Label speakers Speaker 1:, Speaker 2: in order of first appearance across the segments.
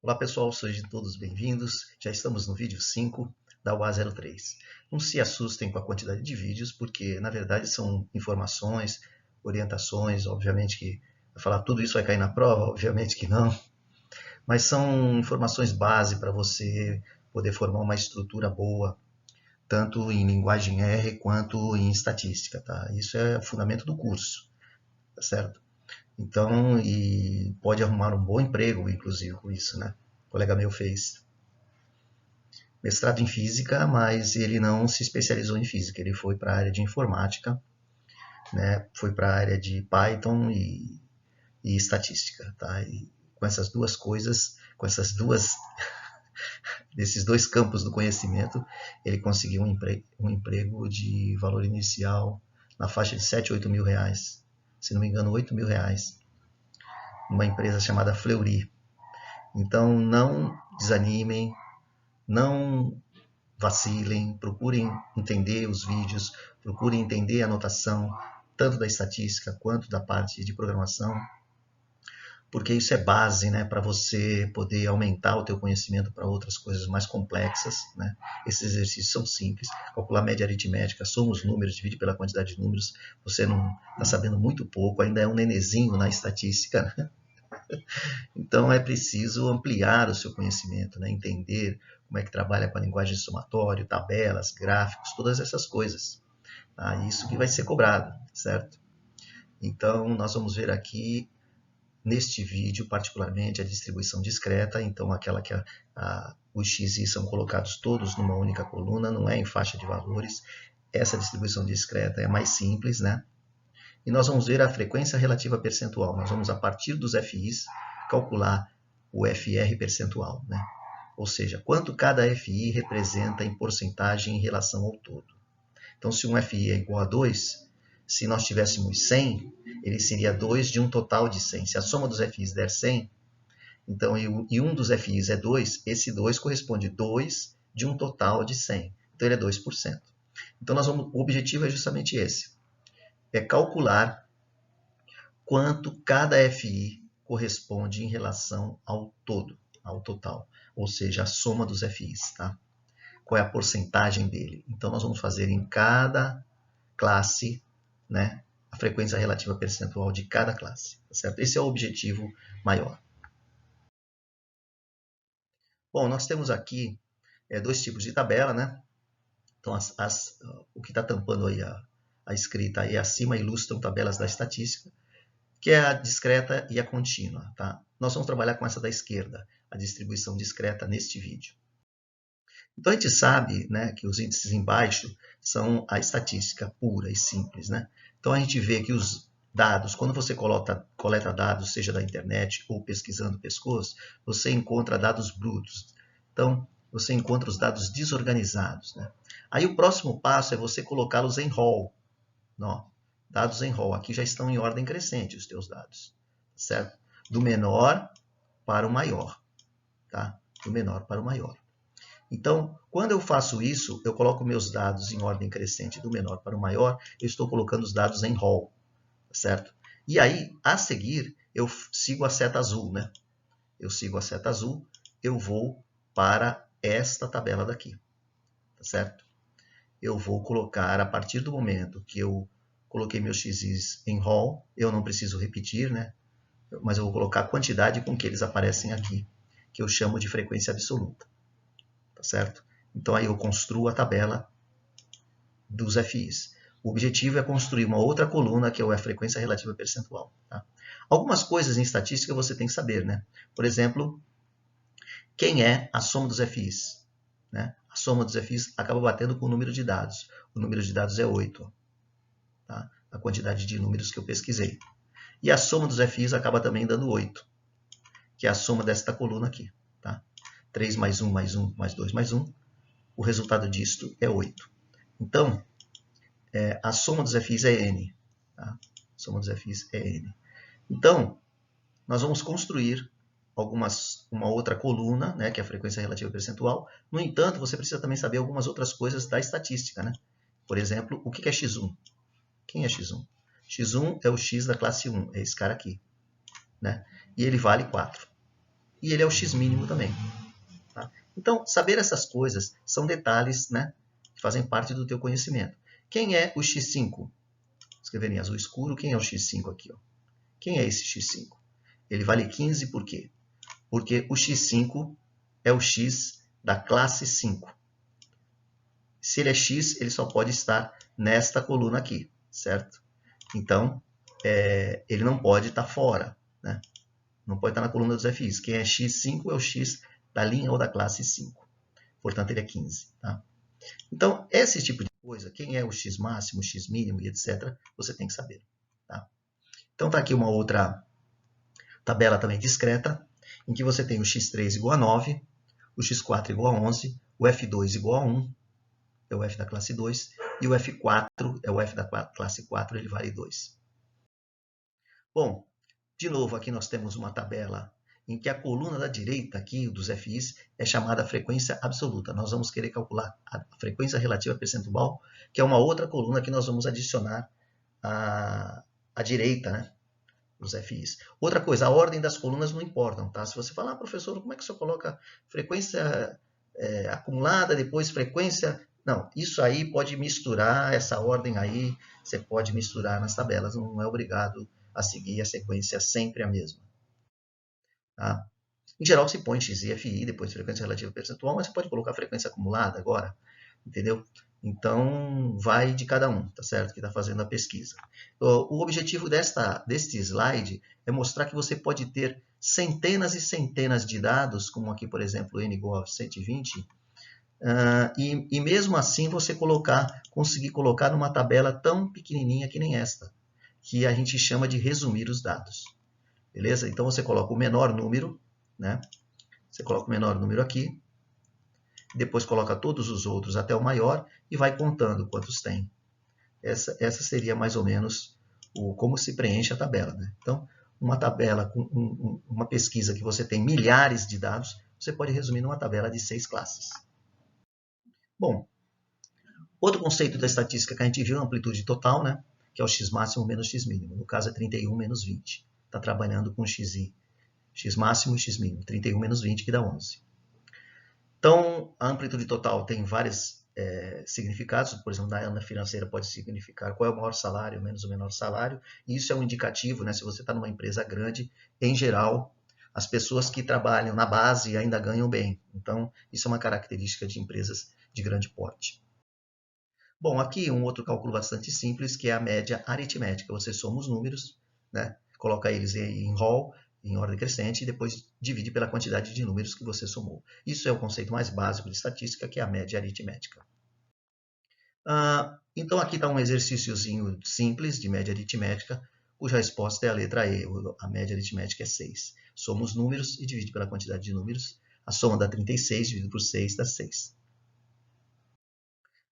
Speaker 1: Olá pessoal, sejam todos bem-vindos. Já estamos no vídeo 5 da UA03. Não se assustem com a quantidade de vídeos, porque na verdade são informações, orientações, obviamente que vai falar tudo isso vai cair na prova, obviamente que não, mas são informações base para você poder formar uma estrutura boa, tanto em linguagem R quanto em estatística, tá? Isso é o fundamento do curso, tá certo? Então, e pode arrumar um bom emprego, inclusive, com isso, né? O colega meu fez mestrado em física, mas ele não se especializou em física, ele foi para a área de informática, né? Foi para a área de Python e estatística, tá? E com essas duas coisas, desses dois campos do conhecimento, ele conseguiu um emprego de valor inicial na faixa de 7, 8 mil reais, se não me engano, 8 mil reais, numa empresa chamada Fleury. Então, não desanimem, não vacilem, procurem entender os vídeos, procurem entender a notação, tanto da estatística quanto da parte de programação, porque isso é base, né, para você poder aumentar o teu conhecimento para outras coisas mais complexas, né? Esses exercícios são simples, calcular média aritmética, soma os números, divide pela quantidade de números, você não está sabendo muito pouco, ainda é um nenezinho na estatística, né? Então é preciso ampliar o seu conhecimento, né? Entender como é que trabalha com a linguagem de somatório, tabelas, gráficos, todas essas coisas. Tá? Isso que vai ser cobrado, certo? Então nós vamos ver aqui neste vídeo, particularmente, a distribuição discreta, então aquela que os x e y são colocados todos numa única coluna, não é em faixa de valores. Essa distribuição discreta é mais simples, né? E nós vamos ver a frequência relativa percentual. Nós vamos, a partir dos FIs, calcular o FR percentual, né? Ou seja, quanto cada FI representa em porcentagem em relação ao todo. Então, se um FI é igual a 2, se nós tivéssemos 100, ele seria 2 de um total de 100. Se a soma dos FIs der 100, então, e um dos FIs é 2, esse 2 corresponde a 2 de um total de 100. Então, ele é 2%. Então, o objetivo é justamente esse. É calcular quanto cada FI corresponde em relação ao todo, ao total. Ou seja, a soma dos FIs, tá? Qual é a porcentagem dele. Então, nós vamos fazer em cada classe, né, a frequência relativa percentual de cada classe, tá certo? Esse é o objetivo maior. Bom, nós temos aqui dois tipos de tabela, né? Então, o que está tampando aí a escrita aí acima ilustram tabelas da estatística, que é a discreta e a contínua, tá? Nós vamos trabalhar com essa da esquerda, a distribuição discreta neste vídeo. Então, a gente sabe, né, que os índices embaixo são a estatística pura e simples, né? Então, a gente vê que os dados, quando você coleta dados, seja da internet ou pesquisando pescoço, você encontra dados brutos. Então, você encontra os dados desorganizados, né? Aí, o próximo passo é você colocá-los em rol. Não, dados em rol. Aqui já estão em ordem crescente os teus dados, certo? Do menor para o maior, tá? Do menor para o maior. Então, quando eu faço isso, eu coloco meus dados em ordem crescente do menor para o maior, eu estou colocando os dados em rol, certo? E aí, a seguir, eu sigo a seta azul, né? Eu sigo a seta azul, eu vou para esta tabela daqui, tá certo? Eu vou colocar, a partir do momento que eu coloquei meus x's em rol, eu não preciso repetir, né? Mas eu vou colocar a quantidade com que eles aparecem aqui, que eu chamo de frequência absoluta. Tá certo? Então, aí eu construo a tabela dos FIs. O objetivo é construir uma outra coluna, que é a frequência relativa percentual. Tá? Algumas coisas em estatística você tem que saber, né? Por exemplo, quem é a soma dos FIs? Né? A soma dos FIs acaba batendo com o número de dados. O número de dados é 8. Tá? A quantidade de números que eu pesquisei. E a soma dos FIs acaba também dando 8, que é a soma desta coluna aqui. Tá? 3 mais 1 mais 1 mais 2 mais 1. O resultado disto é 8. Então, a soma dos FIs é N. Tá? A soma dos FIs é N. Então, nós vamos construir uma outra coluna, né, que é a frequência relativa percentual. No entanto, você precisa também saber algumas outras coisas da estatística. Né? Por exemplo, o que é X1? Quem é X1? X1 é o X da classe 1, é esse cara aqui. Né? E ele vale 4. e ele é o x mínimo também. Tá? Então, saber essas coisas são detalhes, né, que fazem parte do teu conhecimento. Quem é o x5? Escrever em azul escuro, quem é o x5 aqui? Ó? Quem é esse x5? Ele vale 15 por quê? Porque o x5 é o x da classe 5. Se ele é x, ele só pode estar nesta coluna aqui, certo? Então, ele não pode estar fora, né? Não pode estar na coluna dos FIs. Quem é x5 é o x da linha ou da classe 5. Portanto, ele é 15. Tá? Então, esse tipo de coisa, quem é o x máximo, o x mínimo e etc., você tem que saber. Tá? Então, está aqui uma outra tabela também discreta, em que você tem o x3 igual a 9, o x4 igual a 11, o F2 igual a 1, é o F da classe 2, e o F4 é o F da classe 4, ele vale 2. Bom, de novo, aqui nós temos uma tabela em que a coluna da direita aqui dos FIs é chamada frequência absoluta. Nós vamos querer calcular a frequência relativa percentual, que é uma outra coluna que nós vamos adicionar à direita, né, dos FIs. Outra coisa, a ordem das colunas não importa, tá? Se você falar, professor, como é que você coloca frequência acumulada, depois frequência... Não, isso aí pode misturar, essa ordem aí, você pode misturar nas tabelas, não é obrigado a seguir a sequência sempre a mesma. Tá? Em geral, se põe x e FI, depois frequência relativa percentual, mas você pode colocar frequência acumulada agora, entendeu? Então, vai de cada um, tá certo? Que está fazendo a pesquisa. O objetivo deste slide é mostrar que você pode ter centenas e centenas de dados, como aqui, por exemplo, n igual a 120, e mesmo assim você conseguir colocar numa tabela tão pequenininha que nem esta, que a gente chama de resumir os dados. Beleza? Então, você coloca o menor número, né? Você coloca o menor número aqui, depois coloca todos os outros até o maior e vai contando quantos tem. Essa seria mais ou menos como se preenche a tabela, né? Então, uma tabela com uma pesquisa que você tem milhares de dados, você pode resumir numa tabela de 6 classes. Bom, outro conceito da estatística que a gente viu é a amplitude total, né? Que é o x máximo menos x mínimo. No caso é 31 menos 20. Está trabalhando com xi. X máximo e x mínimo. 31 menos 20 que dá 11. Então, a amplitude total tem vários significados. Por exemplo, na área financeira pode significar qual é o maior salário menos o menor salário. E isso é um indicativo, né? Se você está numa empresa grande, em geral, as pessoas que trabalham na base ainda ganham bem. Então, isso é uma característica de empresas de grande porte. Bom, aqui um outro cálculo bastante simples, que é a média aritmética. Você soma os números, né? Coloca eles em rol, em ordem crescente, e depois divide pela quantidade de números que você somou. Isso é o conceito mais básico de estatística, que é a média aritmética. Então, aqui está um exercíciozinho simples de média aritmética, cuja resposta é a letra E. A média aritmética é 6. Soma os números e divide pela quantidade de números. A soma dá 36, dividido por 6 dá 6.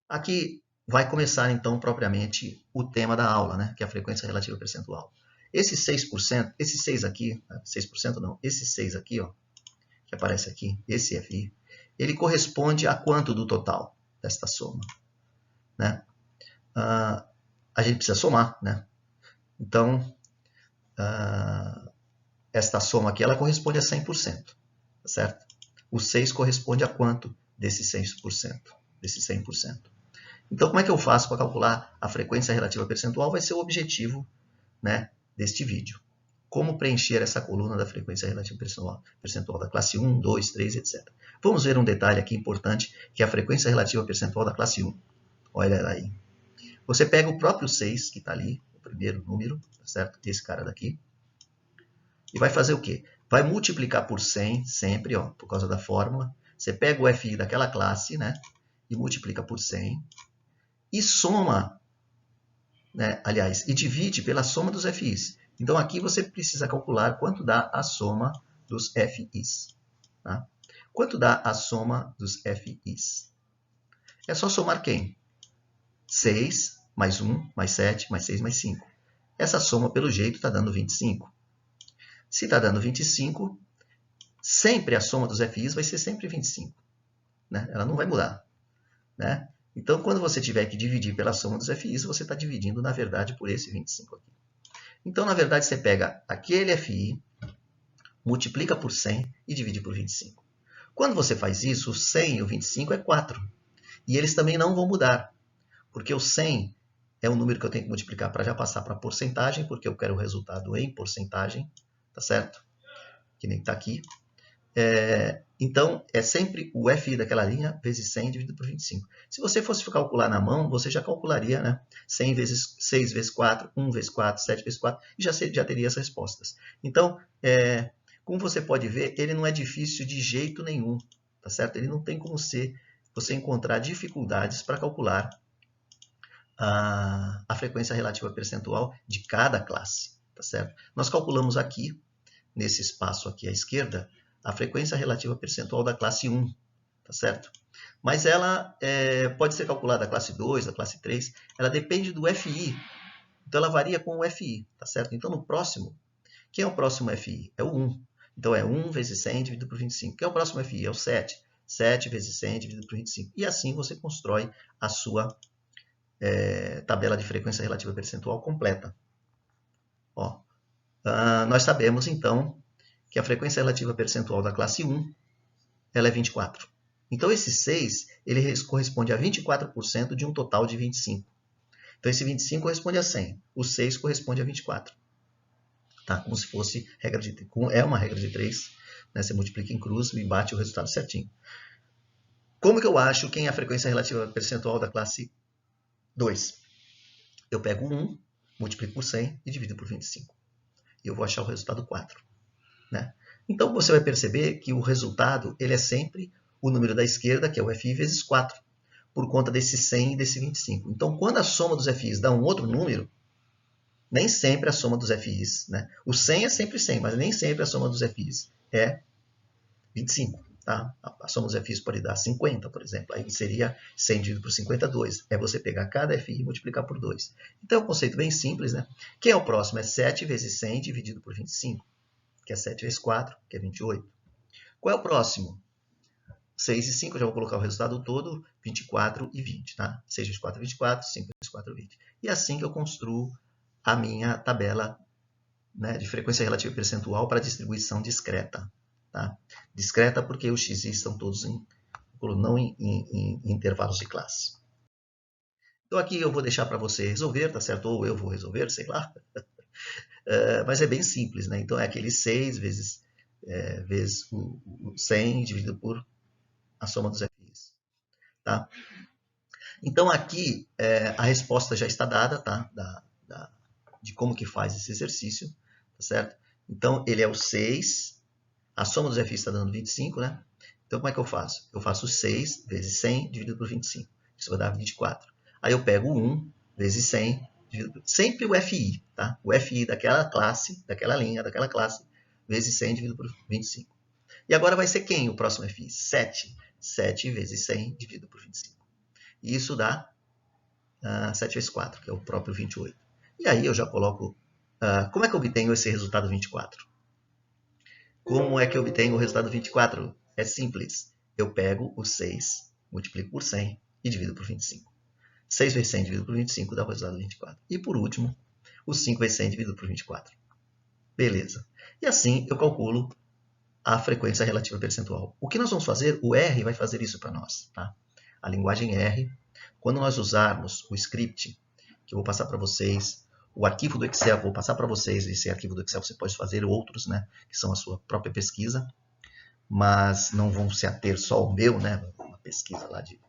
Speaker 1: Aqui vai começar, então, propriamente o tema da aula, né? Que é a frequência relativa percentual. Esse 6%, esse 6 aqui, 6% não, esse 6 aqui, ó, que aparece aqui, esse FI, ele corresponde a quanto do total desta soma? Né? A gente precisa somar, né? Então, esta soma aqui, ela corresponde a 100%, tá certo? O 6 corresponde a quanto desse 6%, desse 100%? Então, como é que eu faço para calcular a frequência relativa percentual? Vai ser o objetivo, né, deste vídeo. Como preencher essa coluna da frequência relativa percentual da classe 1, 2, 3, etc. Vamos ver um detalhe aqui importante, que é a frequência relativa percentual da classe 1. Olha ela aí. Você pega o próprio 6, que está ali, o primeiro número, tá certo? Esse cara daqui. E vai fazer o quê? Vai multiplicar por 100, sempre, ó, por causa da fórmula. Você pega o FI daquela classe, né? E multiplica por 100. E soma, né, aliás, e divide pela soma dos FIs. Então, aqui você precisa calcular quanto dá a soma dos FIs. Tá? Quanto dá a soma dos FIs? É só somar quem? 6, mais 1, mais 7, mais 6, mais 5. Essa soma, pelo jeito, está dando 25. Se está dando 25, sempre a soma dos FIs vai ser sempre 25. Né? Ela não vai mudar. Né? Então, quando você tiver que dividir pela soma dos FIs, você está dividindo, na verdade, por esse 25 aqui. Então, na verdade, você pega aquele FI, multiplica por 100 e divide por 25. Quando você faz isso, o 100 e o 25 é 4. E eles também não vão mudar, porque o 100 é um número que eu tenho que multiplicar para já passar para porcentagem, porque eu quero o resultado em porcentagem, tá certo? Que nem está aqui. Então, é sempre o FI daquela linha vezes 100 dividido por 25. Se você fosse calcular na mão, você já calcularia, né? 100 vezes 6 vezes 4, 1 vezes 4, 7 vezes 4, e já teria as respostas. Então, como você pode ver, ele não é difícil de jeito nenhum, tá certo? Ele não tem como você encontrar dificuldades para calcular a frequência relativa percentual de cada classe, tá certo? Nós calculamos aqui, nesse espaço aqui à esquerda, a frequência relativa percentual da classe 1, tá certo? Mas ela pode ser calculada da classe 2, da classe 3, ela depende do FI, então ela varia com o FI, tá certo? Então no próximo, quem é o próximo FI? É o 1. Então é 1 vezes 100 dividido por 25. Quem é o próximo FI? É o 7. 7 vezes 100 dividido por 25. E assim você constrói a sua tabela de frequência relativa percentual completa. Ó, nós sabemos, então, que a frequência relativa percentual da classe 1 ela é 24. Então, esse 6 ele corresponde a 24% de um total de 25. Então, esse 25 corresponde a 100. O 6 corresponde a 24. Tá? Como se fosse regra de 3. É uma regra de 3. Né? Você multiplica em cruz e bate o resultado certinho. Como que eu acho quem é a frequência relativa percentual da classe 2? Eu pego 1, multiplico por 100 e divido por 25. E eu vou achar o resultado 4. Né? Então, você vai perceber que o resultado ele é sempre o número da esquerda, que é o FI, vezes 4, por conta desse 100 e desse 25. Então, quando a soma dos FIs dá um outro número, nem sempre a soma dos FIs, né? O 100 é sempre 100, mas nem sempre a soma dos FIs é 25. Tá? A soma dos FIs pode dar 50, por exemplo. Aí seria 100 dividido por 52. É você pegar cada FI e multiplicar por 2. Então, é um conceito bem simples, né? Quem é o próximo? É 7 vezes 100 dividido por 25, que é 7 vezes 4, que é 28. Qual é o próximo? 6 e 5, eu já vou colocar o resultado todo, 24 e 20. Tá? 6 vezes 4 é 24, 5 vezes 4 é 20. E é assim que eu construo a minha tabela, né, de frequência relativa percentual para distribuição discreta. Tá? Discreta porque os xi estão todos não em intervalos de classe. Então aqui eu vou deixar para você resolver, tá certo? Ou eu vou resolver, sei lá. Mas é bem simples, né? Então é aquele 6 vezes o 100 dividido por a soma dos FIs. Tá? Então aqui a resposta já está dada, tá? De como que faz esse exercício, tá certo? Então ele é o 6, a soma dos FIs está dando 25, né? Então como é que eu faço? Eu faço 6 vezes 100 dividido por 25. Isso vai dar 24. Aí eu pego 1 vezes 100, sempre o FI, tá? O FI daquela classe, daquela linha, daquela classe, vezes 100 dividido por 25. E agora vai ser quem o próximo FI? 7. 7 vezes 100 dividido por 25. E isso dá 7 vezes 4, que é o próprio 28. E aí eu já coloco... como é que eu obtenho esse resultado 24? Como é que eu obtenho o resultado 24? É simples. Eu pego o 6, multiplico por 100 e divido por 25. 6 vezes 100 dividido por 25 dá o resultado 24. E por último, o 5 vezes 100 dividido por 24. Beleza. E assim eu calculo a frequência relativa percentual. O que nós vamos fazer? O R vai fazer isso para nós. Tá? A linguagem R, quando nós usarmos o script, que eu vou passar para vocês, o arquivo do Excel, vou passar para vocês, esse arquivo do Excel você pode fazer outros, né, que são a sua própria pesquisa, mas não vão se ater só ao meu, né, uma pesquisa lá de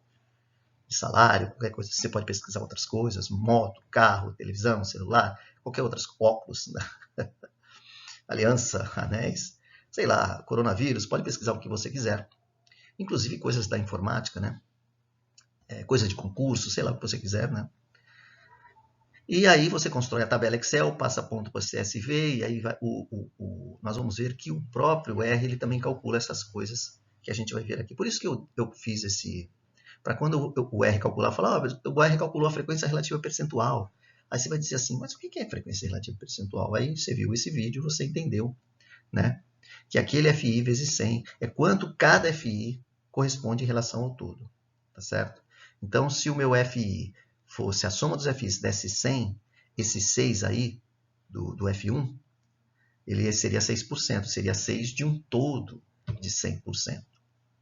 Speaker 1: salário, qualquer coisa, você pode pesquisar outras coisas, moto, carro, televisão, celular, qualquer outras óculos, né? Aliança, anéis, sei lá, coronavírus, pode pesquisar o que você quiser. Inclusive coisas da informática, né? Coisa de concurso, sei lá o que você quiser, né? E aí você constrói a tabela Excel, passa ponto para CSV, e aí nós vamos ver que o próprio R ele também calcula essas coisas que a gente vai ver aqui. Por isso que eu fiz esse... Para quando o R calcular, falar, o R calculou a frequência relativa percentual. Aí você vai dizer assim, mas o que é frequência relativa percentual? Aí você viu esse vídeo, você entendeu, né? Que aquele FI vezes 100 é quanto cada FI corresponde em relação ao todo, tá certo? Então, se o meu FI fosse a soma dos FIs desse 100, esse 6 aí, do F1, ele seria 6%, seria 6 de um todo de 100%.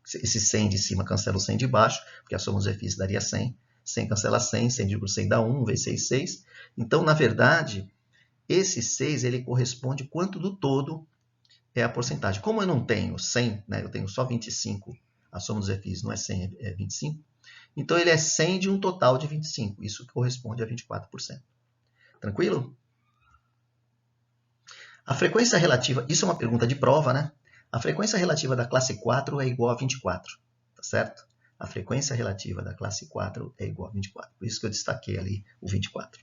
Speaker 1: Esse 100 de cima cancela o 100 de baixo, porque a soma dos FIs daria 100. 100 cancela 100, 100 dividido por 100 dá 1, vezes 6, 6. Então, na verdade, esse 6 ele corresponde quanto do todo é a porcentagem. Como eu não tenho 100, né, eu tenho só 25, a soma dos FIs não é 100, é 25, então ele é 100 de um total de 25. Isso corresponde a 24%. Tranquilo? A frequência relativa, isso é uma pergunta de prova, né? A frequência relativa da classe 4 é igual a 24, tá certo? A frequência relativa da classe 4 é igual a 24. Por isso que eu destaquei ali o 24.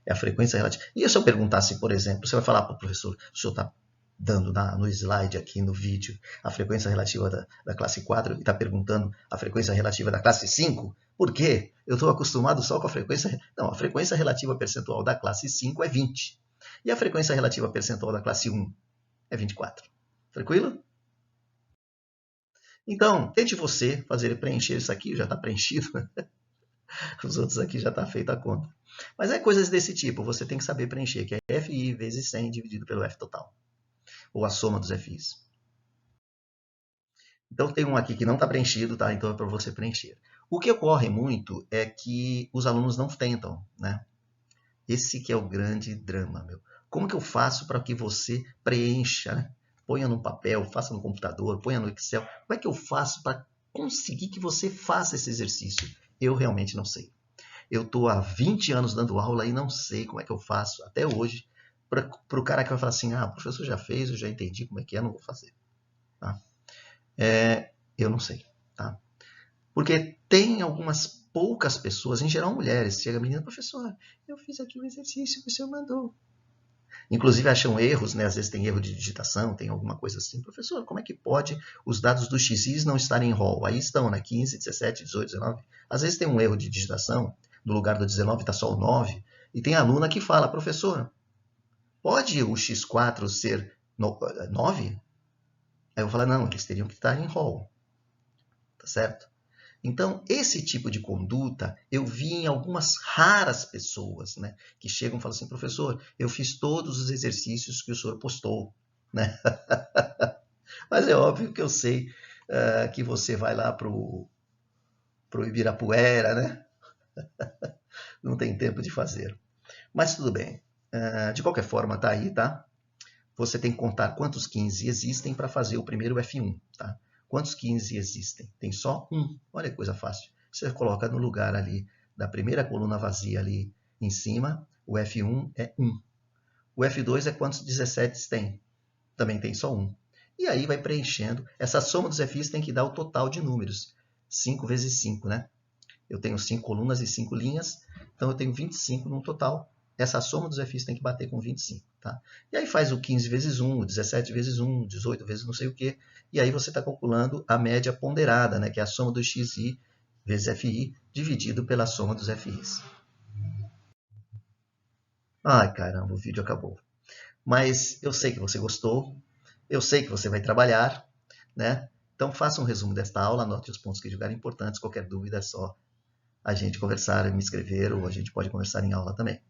Speaker 1: É a frequência relativa. E se eu perguntasse, por exemplo, você vai falar para o professor, o senhor está dando no slide aqui no vídeo a frequência relativa da classe 4 e está perguntando a frequência relativa da classe 5? Por quê? Eu estou acostumado só com a frequência... Não, a frequência relativa percentual da classe 5 é 20. E a frequência relativa percentual da classe 1 é 24. Tranquilo? Então, tente você preencher isso aqui, já está preenchido. Os outros aqui já está feita a conta. Mas é coisas desse tipo, você tem que saber preencher, que é FI vezes 100 dividido pelo F total. Ou a soma dos FIs. Então, tem um aqui que não está preenchido, tá? Então é para você preencher. O que ocorre muito é que os alunos não tentam, né? Esse que é o grande drama, meu. Como que eu faço para que você preencha, né? Ponha no papel, faça no computador, ponha no Excel. Como é que eu faço para conseguir que você faça esse exercício? Eu realmente não sei. Eu estou há 20 anos dando aula e não sei como é que eu faço, até hoje, para o cara que vai falar assim, o professor já fez, eu já entendi como é que é, não vou fazer. Tá? Eu não sei. Tá? Porque tem algumas poucas pessoas, em geral mulheres, chega a menina, professor, eu fiz aqui o exercício que o senhor mandou. Inclusive acham erros, né? Às vezes tem erro de digitação, tem alguma coisa assim. Professor, como é que pode os dados do XIs não estarem em rol? Aí estão, né? 15, 17, 18, 19. Às vezes tem um erro de digitação, no lugar do 19 está só o 9. E tem aluna que fala, professor, pode o X4 ser 9? Aí eu vou falar, não, eles teriam que estar em rol. Tá certo? Então, esse tipo de conduta eu vi em algumas raras pessoas, né, que chegam e falam assim, professor, eu fiz todos os exercícios que o senhor postou. Né? Mas é óbvio que eu sei que você vai lá para o Ibirapuera, né? Não tem tempo de fazer. Mas tudo bem. De qualquer forma, tá aí, tá? Você tem que contar quantos 15 existem para fazer o primeiro F1, tá? Quantos 15 existem? Tem só um. Olha que coisa fácil. Você coloca no lugar ali da primeira coluna vazia ali em cima, o F1 é 1. O F2 é quantos 17 tem? Também tem só 1. E aí vai preenchendo. Essa soma dos FIs tem que dar o total de números. 5 vezes 5, né? Eu tenho 5 colunas e 5 linhas, então eu tenho 25 no total. Essa soma dos FIs tem que bater com 25. Tá? E aí faz o 15 vezes 1, o 17 vezes 1, 18 vezes não sei o quê. E aí você está calculando a média ponderada, né? Que é a soma do XI vezes FI dividido pela soma dos FIs. Ai, caramba, o vídeo acabou. Mas eu sei que você gostou, eu sei que você vai trabalhar, né? Então faça um resumo desta aula, anote os pontos que julgarem importantes. Qualquer dúvida é só a gente conversar, me escrever, ou a gente pode conversar em aula também.